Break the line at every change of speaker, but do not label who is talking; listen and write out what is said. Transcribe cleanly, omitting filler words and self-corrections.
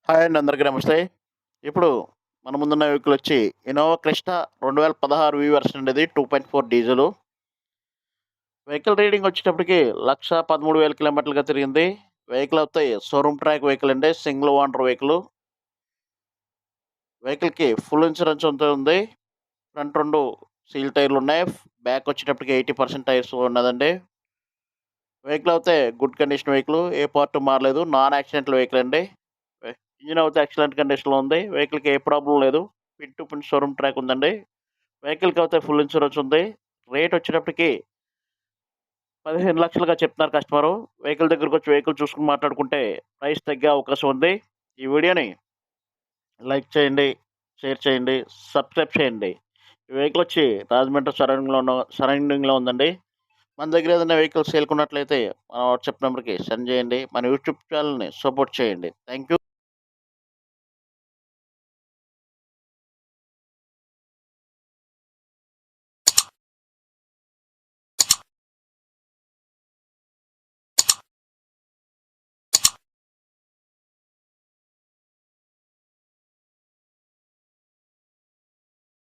Hi అండి, అందరికీ నమస్తే. ఇప్పుడు మన ముందున్న వెహికల్ వచ్చి ఇన్నోవా క్రిస్టా 2016 వెర్షన్ అండి ఇది. 2.4 డీజిలు. వెహికల్ రీడింగ్ వచ్చేటప్పటికి 1,13,000 కిలోమీటర్లుగా తిరిగింది. వెహికల్ అయితే షోరూమ్ ట్రాక్ వెహికల్ అండి. Single owner vehicle. వెహికల్‌కి ఫుల్ ఇన్సూరెన్స్ అంతా ఉంది. ఫ్రంట్ 2 సీల్ టైర్‌లు ఉన్నాయి. బ్యాక్ వచ్చేటప్పటికి 80% టైర్స్ ఉన్నదండి. వెహికల్ అయితే గుడ్ కండిషన్ వెహికల్. ఏ పార్ట్ మారలేదు. నాన్ యాక్సిడెంటల్ వెహికల్ అండి. వె ఇంజిన్ అయితే ఎక్సలెంట్ కండిషన్‌లో ఉంది. వెహికల్‌కి ఏ ప్రాబ్లమ్ లేదు. Pin to pin showroom track ఉందండి. వెహికల్‌కి అయితే ఫుల్ ఇన్సూరెన్స్ ఉంది. రేట్ వచ్చేటప్పటికి 15,00,000గా చెప్తున్నారు కస్టమరు. వెహికల్ దగ్గరకొచ్చి వెహికల్ చూసుకొని మాట్లాడుకుంటే ప్రైస్ తగ్గే అవకాశం ఉంది. ఈ వీడియోని లైక్ చేయండి, షేర్ చేయండి, సబ్స్క్రైబ్ చేయండి. ఈ వెహికల్ వచ్చి రాజమండ్రి సరౌండింగ్‌లో ఉందండి. మన దగ్గర ఏదైనా వెహికల్ సేల్‌కున్నట్లయితే మన వాట్సాప్ నంబర్‌కి సెండ్ చేయండి. మన యూట్యూబ్ ఛానెల్‌ని సపోర్ట్ చేయండి. Thank you.